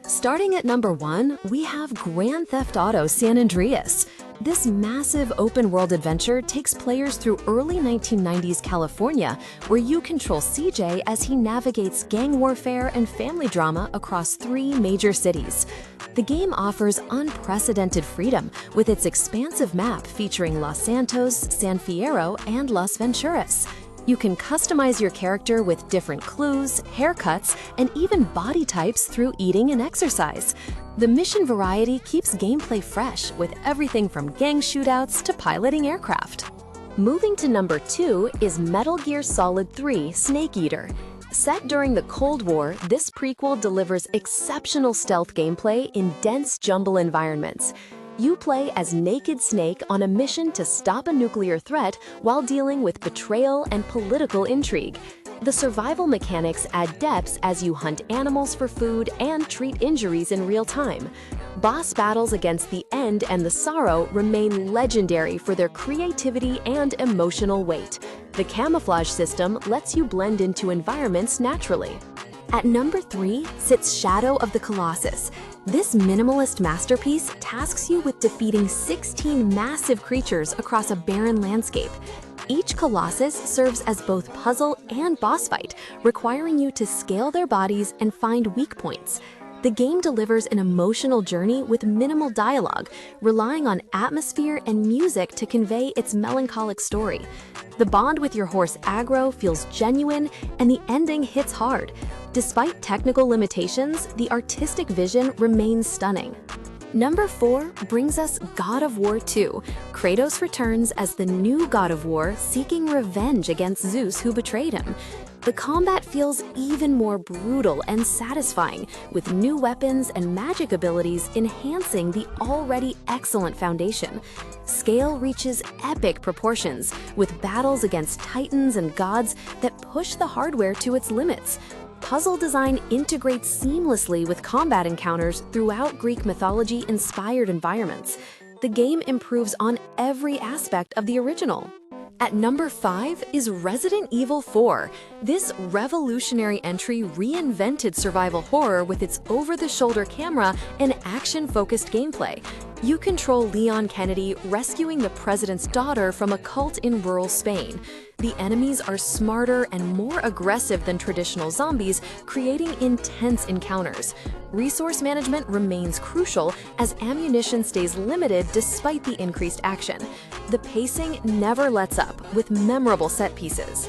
Starting at number 1, we have Grand Theft Auto San Andreas. This massive open-world adventure takes players through early 1990s California, where you control CJ as he navigates gang warfare and family drama across 3 major cities. The game offers unprecedented freedom with its expansive map featuring Los Santos, San Fierro, and Las Venturas. You can customize your character with different clues, haircuts, and even body types through eating and exercise. The mission variety keeps gameplay fresh with everything from gang shootouts to piloting aircraft. Moving to number 2 is Metal Gear Solid 3 Snake Eater. Set during the Cold War, this prequel delivers exceptional stealth gameplay in dense jungle environments. You play as Naked Snake on a mission to stop a nuclear threat while dealing with betrayal and political intrigue. The survival mechanics add depths as you hunt animals for food and treat injuries in real time. Boss battles against the End and the Sorrow remain legendary for their creativity and emotional weight. The camouflage system lets you blend into environments naturally. At number 3 sits Shadow of the Colossus. This minimalist masterpiece tasks you with defeating 16 massive creatures across a barren landscape. Each Colossus serves as both puzzle and boss fight, requiring you to scale their bodies and find weak points. The game delivers an emotional journey with minimal dialogue, relying on atmosphere and music to convey its melancholic story. The bond with your horse Aggro feels genuine, and the ending hits hard. Despite technical limitations, the artistic vision remains stunning. Number 4 brings us God of War 2. Kratos returns as the new God of War, seeking revenge against Zeus who betrayed him. The combat feels even more brutal and satisfying, with new weapons and magic abilities enhancing the already excellent foundation. Scale reaches epic proportions, with battles against titans and gods that push the hardware to its limits. Puzzle design integrates seamlessly with combat encounters throughout Greek mythology-inspired environments. The game improves on every aspect of the original. At number 5 is Resident Evil 4. This revolutionary entry reinvented survival horror with its over-the-shoulder camera and action-focused gameplay. You control Leon Kennedy rescuing the president's daughter from a cult in rural Spain. The enemies are smarter and more aggressive than traditional zombies, creating intense encounters. Resource management remains crucial as ammunition stays limited despite the increased action. The pacing never lets up, with memorable set pieces.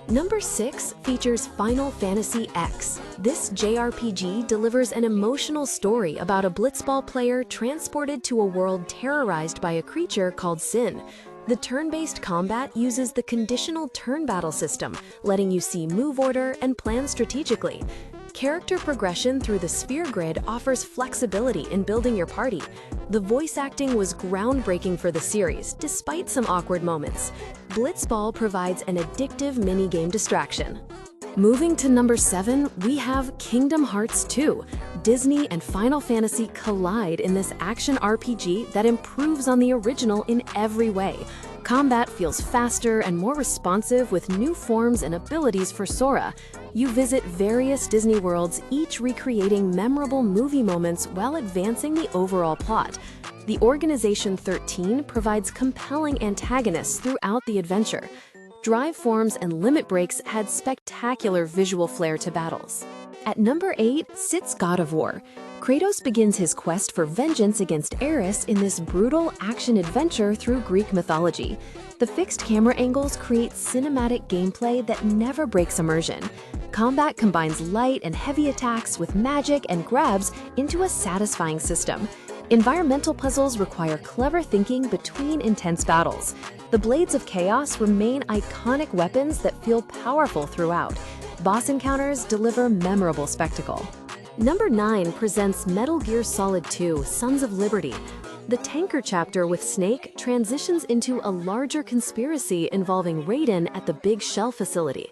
Number 6 features Final Fantasy X. This JRPG delivers an emotional story about a blitzball player transported to a world terrorized by a creature called Sin. The turn-based combat uses the conditional turn battle system, letting you see move order and plan strategically. Character progression through the sphere grid offers flexibility in building your party. The voice acting was groundbreaking for the series, despite some awkward moments. Blitzball provides an addictive mini-game distraction. Moving to number 7, we have Kingdom Hearts 2. Disney and Final Fantasy collide in this action RPG that improves on the original in every way. Combat feels faster and more responsive with new forms and abilities for Sora. You visit various Disney worlds, each recreating memorable movie moments while advancing the overall plot. The Organization 13 provides compelling antagonists throughout the adventure. Drive forms and limit breaks had spectacular visual flair to battles. At number 8 sits God of War. Kratos begins his quest for vengeance against Eris in this brutal action-adventure through Greek mythology. The fixed camera angles create cinematic gameplay that never breaks immersion. Combat combines light and heavy attacks with magic and grabs into a satisfying system. Environmental puzzles require clever thinking between intense battles. The Blades of Chaos remain iconic weapons that feel powerful throughout. Boss encounters deliver memorable spectacle. Number 9 presents Metal Gear Solid 2: Sons of Liberty. The tanker chapter with Snake transitions into a larger conspiracy involving Raiden at the Big Shell facility.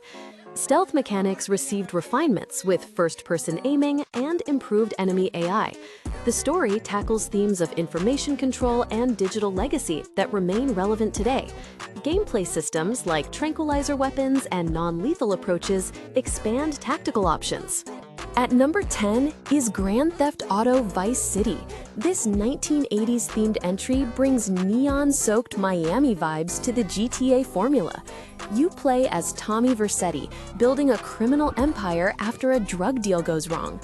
Stealth mechanics received refinements with first-person aiming and improved enemy AI. The story tackles themes of information control and digital legacy that remain relevant today. Gameplay systems like tranquilizer weapons and non-lethal approaches expand tactical options. At number 10 is Grand Theft Auto Vice City. This 1980s themed entry brings neon-soaked Miami vibes to the GTA formula. You play as Tommy Vercetti, building a criminal empire after a drug deal goes wrong.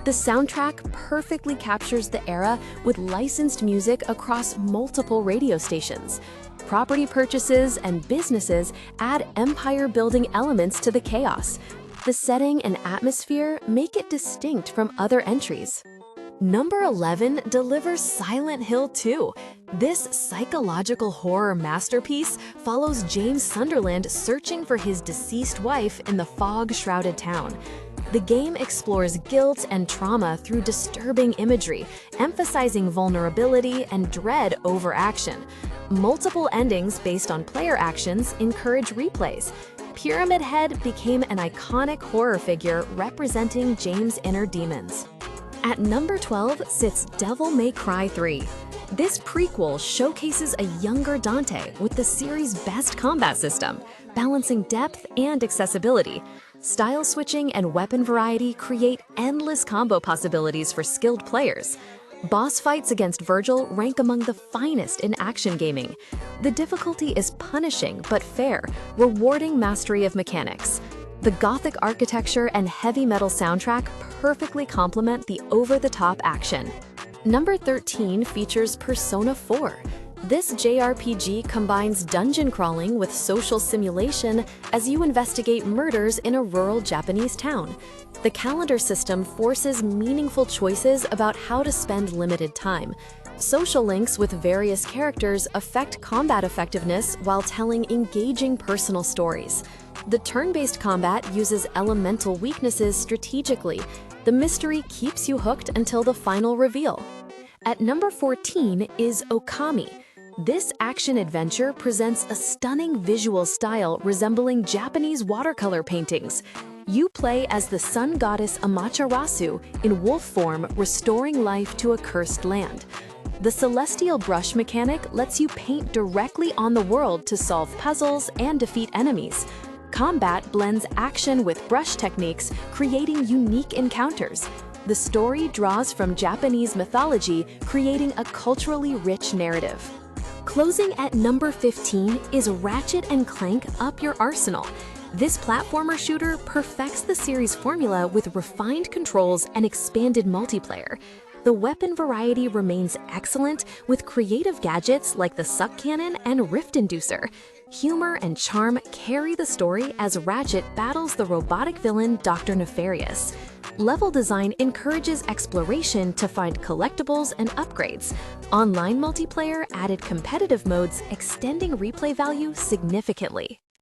The soundtrack perfectly captures the era with licensed music across multiple radio stations. Property purchases and businesses add empire-building elements to the chaos. The setting and atmosphere make it distinct from other entries. Number 11 delivers Silent Hill 2. This psychological horror masterpiece follows James Sunderland searching for his deceased wife in the fog-shrouded town. The game explores guilt and trauma through disturbing imagery, emphasizing vulnerability and dread over action. Multiple endings based on player actions encourage replays. Pyramid Head became an iconic horror figure representing James' inner demons. At number 12 sits Devil May Cry 3. This prequel showcases a younger Dante with the series' best combat system, balancing depth and accessibility. Style switching and weapon variety create endless combo possibilities for skilled players. Boss fights against Virgil rank among the finest in action gaming. The difficulty is punishing but fair, rewarding mastery of mechanics. The Gothic architecture and heavy metal soundtrack perfectly complement the over-the-top action. Number 13 features Persona 4. This JRPG combines dungeon crawling with social simulation as you investigate murders in a rural Japanese town. The calendar system forces meaningful choices about how to spend limited time. Social links with various characters affect combat effectiveness while telling engaging personal stories. The turn-based combat uses elemental weaknesses strategically. The mystery keeps you hooked until the final reveal. At number 14 is Okami. This action-adventure presents a stunning visual style resembling Japanese watercolor paintings. You play as the sun goddess Amaterasu in wolf form, restoring life to a cursed land. The celestial brush mechanic lets you paint directly on the world to solve puzzles and defeat enemies. Combat blends action with brush techniques, creating unique encounters. The story draws from Japanese mythology, creating a culturally rich narrative. Closing at number 15 is Ratchet and Clank Up Your Arsenal. This platformer shooter perfects the series formula with refined controls and expanded multiplayer. The weapon variety remains excellent with creative gadgets like the suck cannon and rift inducer. Humor and charm carry the story as Ratchet battles the robotic villain Dr. Nefarious. Level design encourages exploration to find collectibles and upgrades. Online multiplayer added competitive modes, extending replay value significantly.